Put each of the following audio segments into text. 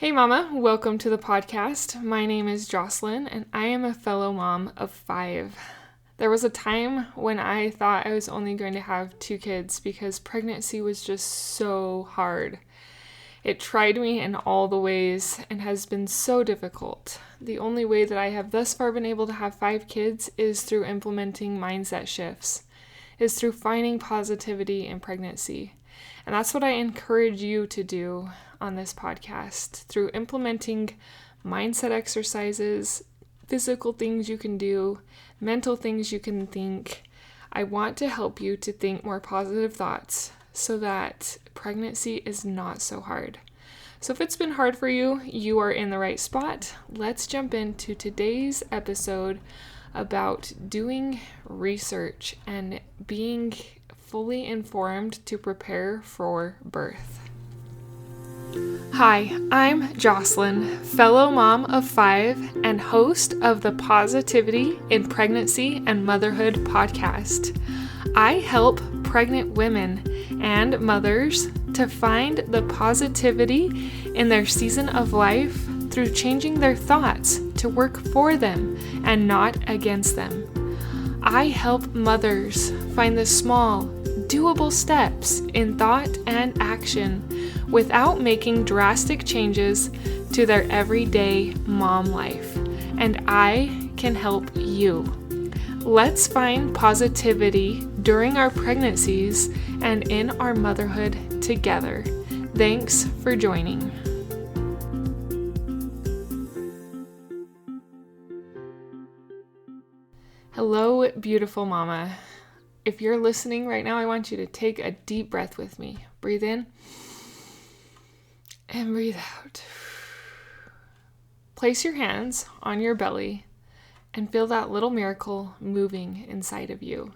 Hey mama, welcome to the podcast. My name is Jocelyn and I am a fellow mom of 5. There was a time when I thought I was only going to have 2 kids because pregnancy was just so hard. It tried me in all the ways and has been so difficult. The only way that I have thus far been able to have 5 kids is through implementing mindset shifts, is through finding positivity in pregnancy. And that's what I encourage you to do on this podcast, through implementing mindset exercises, physical things you can do, mental things you can think. I want to help you to think more positive thoughts so that pregnancy is not so hard. So if it's been hard for you, you are in the right spot. Let's jump into today's episode about doing research and being fully informed to prepare for birth. Hi, I'm Jocelyn, fellow mom of 5 and host of the Positivity in Pregnancy and Motherhood podcast. I help pregnant women and mothers to find the positivity in their season of life through changing their thoughts to work for them and not against them. I help mothers find the small, doable steps in thought and action without making drastic changes to their everyday mom life. And I can help you. Let's find positivity during our pregnancies and in our motherhood together. Thanks for joining. Hello, beautiful mama. If you're listening right now, I want you to take a deep breath with me. Breathe in and breathe out. Place your hands on your belly and feel that little miracle moving inside of you.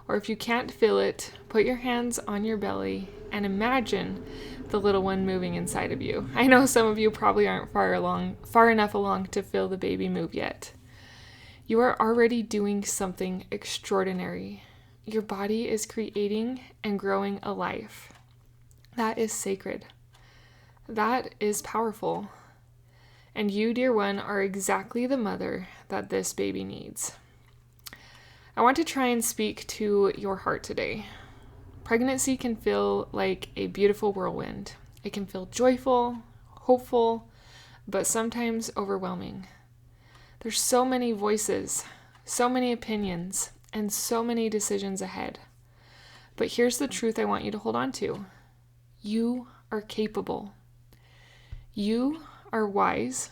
Or if you can't feel it, put your hands on your belly and imagine the little one moving inside of you. I know some of you probably aren't far enough along to feel the baby move yet. You are already doing something extraordinary. Your body is creating and growing a life. That is sacred. That is powerful. And you, dear one, are exactly the mother that this baby needs. I want to try and speak to your heart today. Pregnancy can feel like a beautiful whirlwind. It can feel joyful, hopeful, but sometimes overwhelming. There's so many voices, so many opinions, and so many decisions ahead. But here's the truth I want you to hold on to. You are capable. You are wise,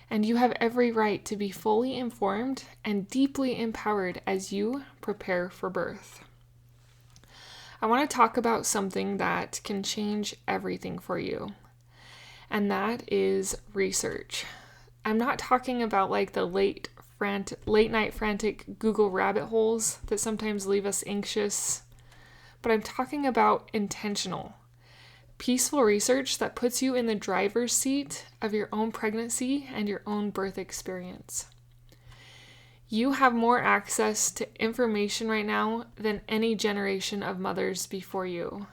and you have every right to be fully informed and deeply empowered as you prepare for birth. I want to talk about something that can change everything for you, and that is research. I'm not talking about like the late night frantic Google rabbit holes that sometimes leave us anxious, but I'm talking about intentional, peaceful research that puts you in the driver's seat of your own pregnancy and your own birth experience. You have more access to information right now than any generation of mothers before you.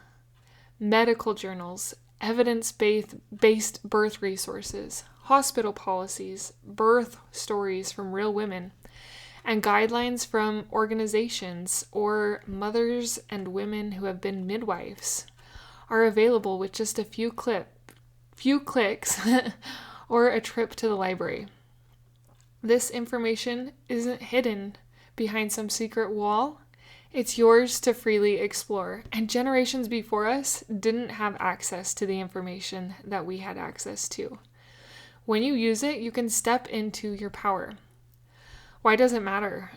Medical journals, evidence-based birth resources, hospital policies, birth stories from real women, and guidelines from organizations or mothers and women who have been midwives are available with just a few clicks or a trip to the library. This information isn't hidden behind some secret wall. It's yours to freely explore. And generations before us didn't have access to the information that we had access to. When you use it, you can step into your power. Why does it matter?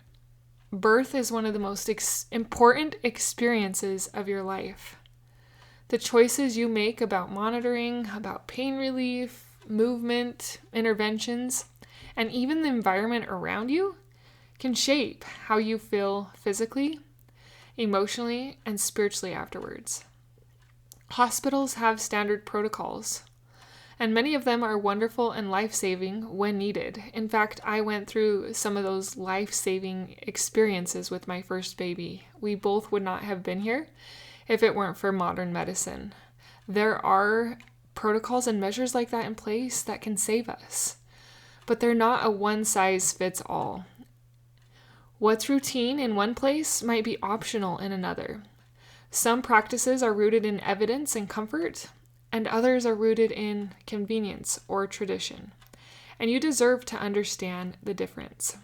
Birth is one of the most important experiences of your life. The choices you make about monitoring, about pain relief, movement, interventions, and even the environment around you can shape how you feel physically, emotionally, and spiritually afterwards. Hospitals have standard protocols, and many of them are wonderful and life-saving when needed. In fact, I went through some of those life-saving experiences with my first baby. We both would not have been here if it weren't for modern medicine. There are protocols and measures like that in place that can save us, but they're not a one-size-fits-all. What's routine in one place might be optional in another. Some practices are rooted in evidence and comfort, and others are rooted in convenience or tradition. And you deserve to understand the difference.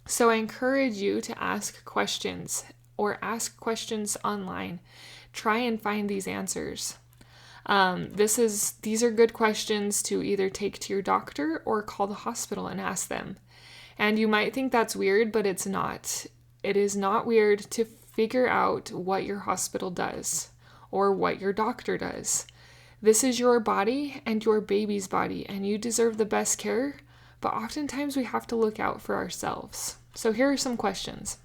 So I encourage you to ask questions or ask questions online. Try and find these answers. These are good questions to either take to your doctor or call the hospital and ask them. And you might think that's weird, but it's not. It is not weird to figure out what your hospital does or what your doctor does. This is your body and your baby's body, and you deserve the best care, but oftentimes we have to look out for ourselves. So here are some questions.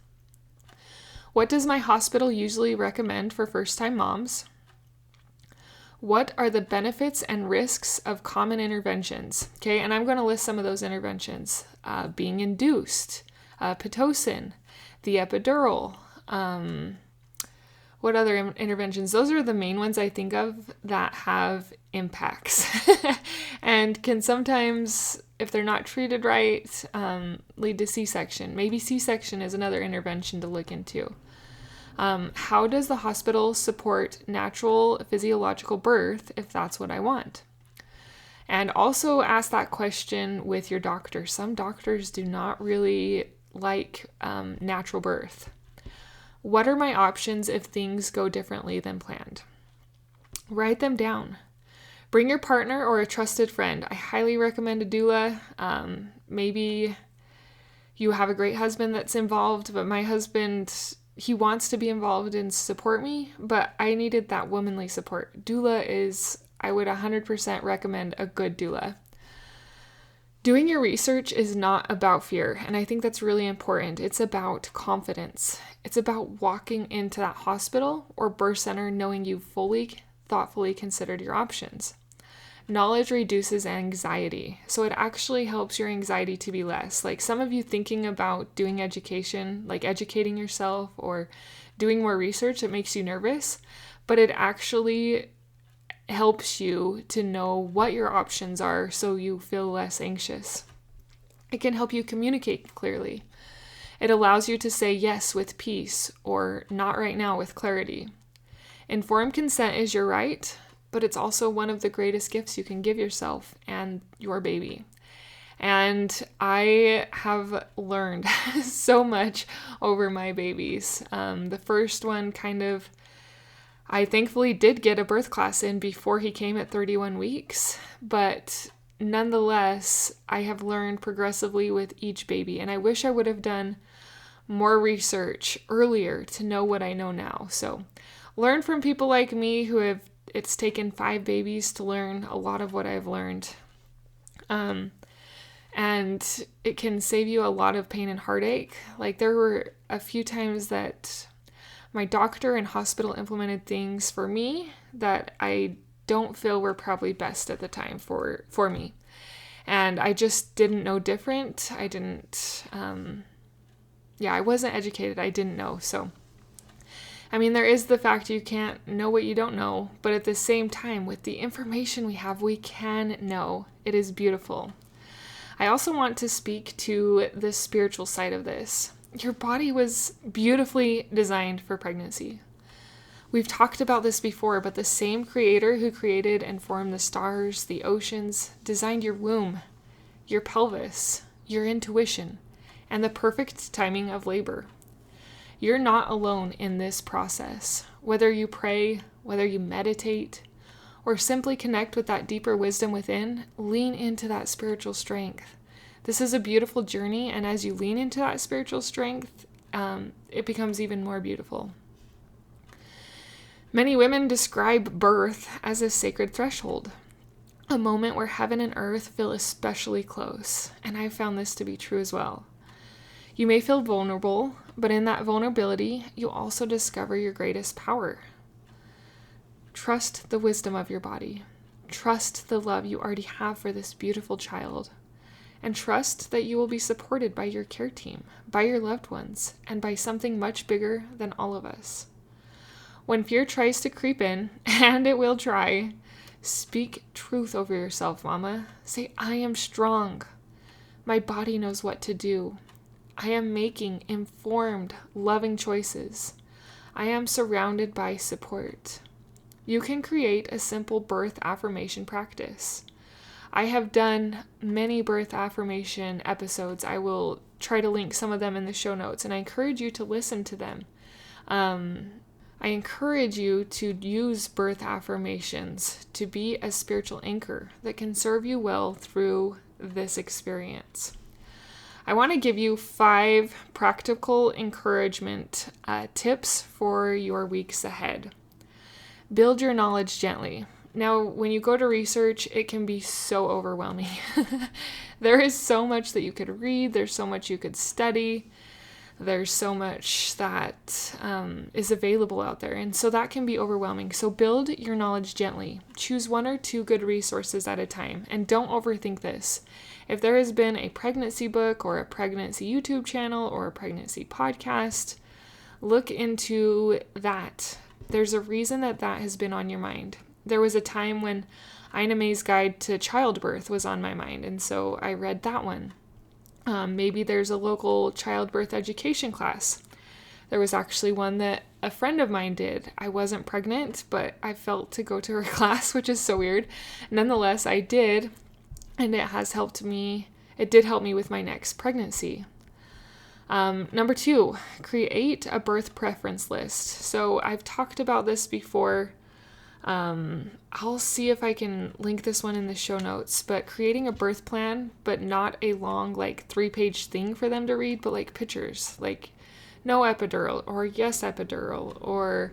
What does my hospital usually recommend for first-time moms? What are the benefits and risks of common interventions? Okay, and I'm going to list some of those interventions. Being induced, Pitocin, the epidural, what other interventions? Those are the main ones I think of that have impacts and can sometimes, if they're not treated right, lead to C-section. Maybe C-section is another intervention to look into. How does the hospital support natural physiological birth if that's what I want? And also ask that question with your doctor. Some doctors do not really like natural birth. What are my options if things go differently than planned? Write them down. Bring your partner or a trusted friend. I highly recommend a doula. Maybe you have a great husband that's involved, but my husband, he wants to be involved and support me, but I needed that womanly support. I would 100% recommend a good doula. Doing your research is not about fear, and I think that's really important. It's about confidence. It's about walking into that hospital or birth center knowing you've thoughtfully considered your options. Knowledge reduces anxiety, so it actually helps your anxiety to be less. Like some of you thinking about doing education, like educating yourself or doing more research, it makes you nervous, but it actually helps you to know what your options are so you feel less anxious. It can help you communicate clearly. It allows you to say yes with peace or not right now with clarity. Informed consent is your right, but it's also one of the greatest gifts you can give yourself and your baby. And I have learned so much over my babies. The first one I thankfully did get a birth class in before he came at 31 weeks, but nonetheless, I have learned progressively with each baby, and I wish I would have done more research earlier to know what I know now. So learn from people like me it's taken 5 babies to learn a lot of what I've learned. And it can save you a lot of pain and heartache. Like there were a few times that my doctor and hospital implemented things for me that I don't feel were probably best at the time for me. And I just didn't know different. I wasn't educated. I didn't know. So, there is the fact you can't know what you don't know, but at the same time, with the information we have, we can know. It is beautiful. I also want to speak to the spiritual side of this. Your body was beautifully designed for pregnancy. We've talked about this before, but the same creator who created and formed the stars, the oceans, designed your womb, your pelvis, your intuition, and the perfect timing of labor. You're not alone in this process. Whether you pray, whether you meditate, or simply connect with that deeper wisdom within, lean into that spiritual strength. This is a beautiful journey, and as you lean into that spiritual strength, it becomes even more beautiful. Many women describe birth as a sacred threshold, a moment where heaven and earth feel especially close, and I've found this to be true as well. You may feel vulnerable, but in that vulnerability, you also discover your greatest power. Trust the wisdom of your body. Trust the love you already have for this beautiful child. And trust that you will be supported by your care team, by your loved ones, and by something much bigger than all of us. When fear tries to creep in, and it will try, Speak truth over yourself, mama. Say, I am strong. My body knows what to do. I am making informed, loving choices. I am surrounded by support. You can create a simple birth affirmation practice. I have done many birth affirmation episodes. I will try to link some of them in the show notes, and I encourage you to listen to them. I encourage you to use birth affirmations to be a spiritual anchor that can serve you well through this experience. I want to give you 5 practical encouragement tips for your weeks ahead. Build your knowledge gently. Now, when you go to research, it can be so overwhelming. There is so much that you could read. There's so much you could study. There's so much that is available out there. And so that can be overwhelming. So build your knowledge gently. Choose 1 or 2 good resources at a time. And don't overthink this. If there has been a pregnancy book or a pregnancy YouTube channel or a pregnancy podcast, look into that. There's a reason that has been on your mind. There was a time when Ina May's Guide to Childbirth was on my mind, and so I read that one. Maybe there's a local childbirth education class. There was actually one that a friend of mine did. I wasn't pregnant, but I felt to go to her class, which is so weird. Nonetheless, I did, and it did help me with my next pregnancy. Number 2, create a birth preference list. So I've talked about this before. I'll see if I can link this one in the show notes, but creating a birth plan, but not a long, 3-page thing for them to read, but pictures, no epidural, or yes epidural, or,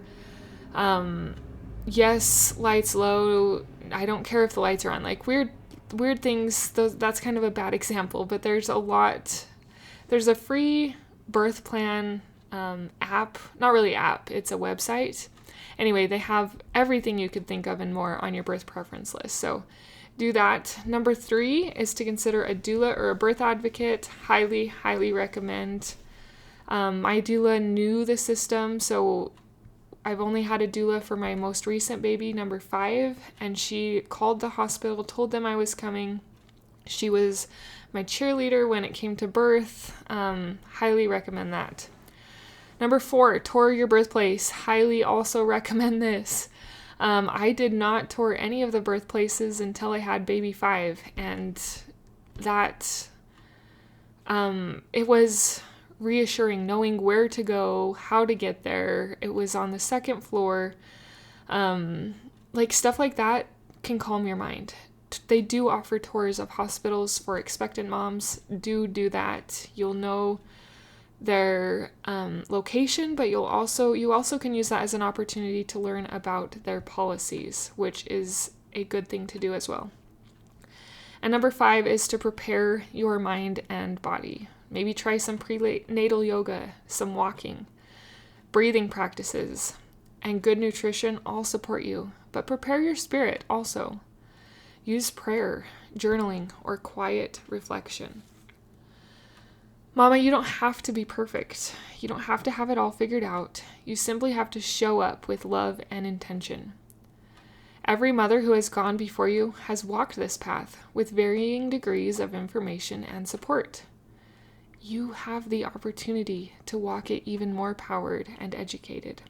yes, lights low. I don't care if the lights are on, weird things. That's kind of a bad example, but there's a free birth plan, app, not really app, it's a website. Anyway, they have everything you could think of and more on your birth preference list. So do that. Number 3 is to consider a doula or a birth advocate. Highly, highly recommend. My doula knew the system, so I've only had a doula for my most recent baby, number 5, and she called the hospital, told them I was coming. She was my cheerleader when it came to birth. Highly recommend that. Number 4, tour your birthplace. Highly also recommend this. I did not tour any of the birthplaces until I had baby 5, and that it was reassuring knowing where to go, how to get there. It was on the 2nd floor. Stuff like that can calm your mind. They do offer tours of hospitals for expectant moms. Do that. You'll know their location, but you also can use that as an opportunity to learn about their policies, which is a good thing to do as well. And number 5 is to prepare your mind and body. Maybe try some prenatal yoga, some walking, breathing practices, and good nutrition all support you, but prepare your spirit also. Use prayer, journaling, or quiet reflection. Mama, you don't have to be perfect. You don't have to have it all figured out. You simply have to show up with love and intention. Every mother who has gone before you has walked this path with varying degrees of information and support. You have the opportunity to walk it even more powered and educated.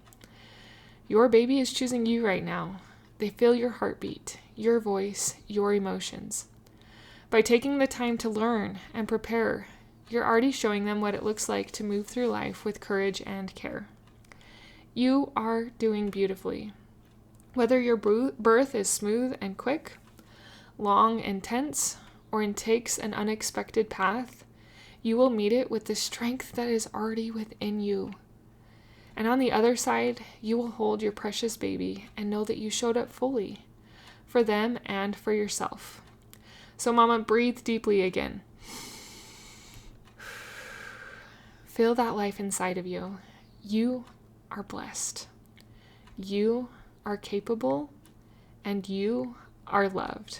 Your baby is choosing you right now. They feel your heartbeat, your voice, your emotions. By taking the time to learn and prepare, you're already showing them what it looks like to move through life with courage and care. You are doing beautifully. Whether your birth is smooth and quick, long and tense, or takes an unexpected path, you will meet it with the strength that is already within you. And on the other side, you will hold your precious baby and know that you showed up fully for them and for yourself. So mama, breathe deeply again. Feel that life inside of you. You are blessed. You are capable, and you are loved.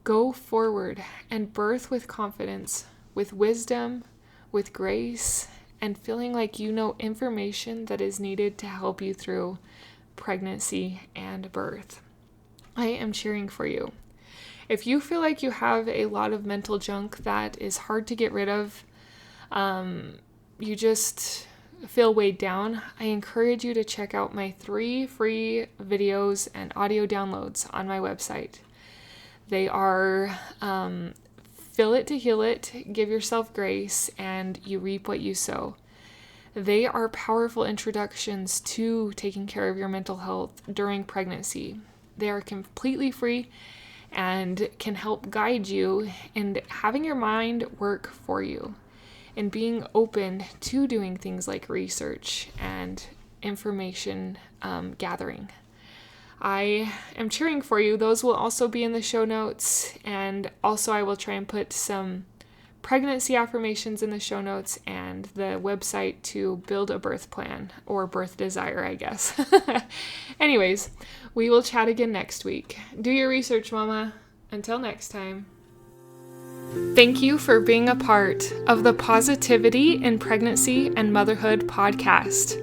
Go forward and birth with confidence, with wisdom, with grace, and feeling like you know information that is needed to help you through pregnancy and birth. I am cheering for you. If you feel like you have a lot of mental junk that is hard to get rid of, you just feel weighed down, I encourage you to check out my 3 free videos and audio downloads on my website. They are Feel It to Heal It, Give Yourself Grace, and You Reap What You Sow. They are powerful introductions to taking care of your mental health during pregnancy. They are completely free and can help guide you in having your mind work for you and being open to doing things like research and information gathering. I am cheering for you. Those will also be in the show notes, and also I will try and put some pregnancy affirmations in the show notes and the website to build a birth plan, or birth desire, I guess. Anyways, we will chat again next week. Do your research, Mama. Until next time. Thank you for being a part of the Positivity in Pregnancy and Motherhood podcast,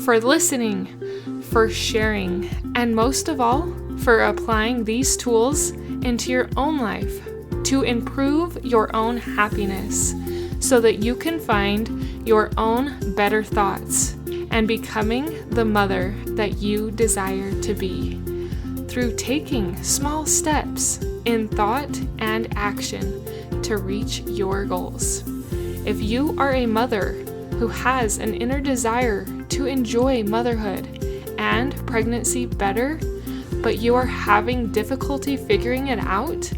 for listening, for sharing, and most of all, for applying these tools into your own life to improve your own happiness so that you can find your own better thoughts and becoming the mother that you desire to be through taking small steps in thought and action to reach your goals. If you are a mother who has an inner desire to enjoy motherhood and pregnancy better, but you are having difficulty figuring it out,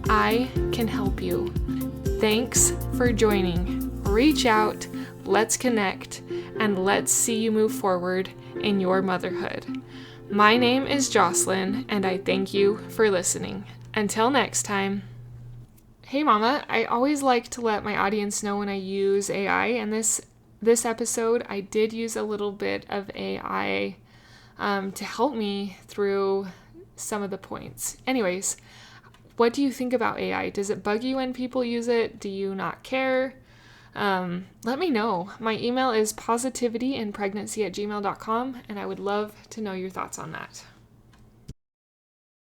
I can help you. Thanks for joining. Reach out, let's connect, and let's see you move forward in your motherhood. My name is Jocelyn, and I thank you for listening. Until next time. Hey Mama, I always like to let my audience know when I use AI, and this episode I did use a little bit of AI to help me through some of the points. Anyways, what do you think about AI? Does it bug you when people use it? Do you not care? Let me know. My email is positivityinpregnancy@gmail.com, and I would love to know your thoughts on that.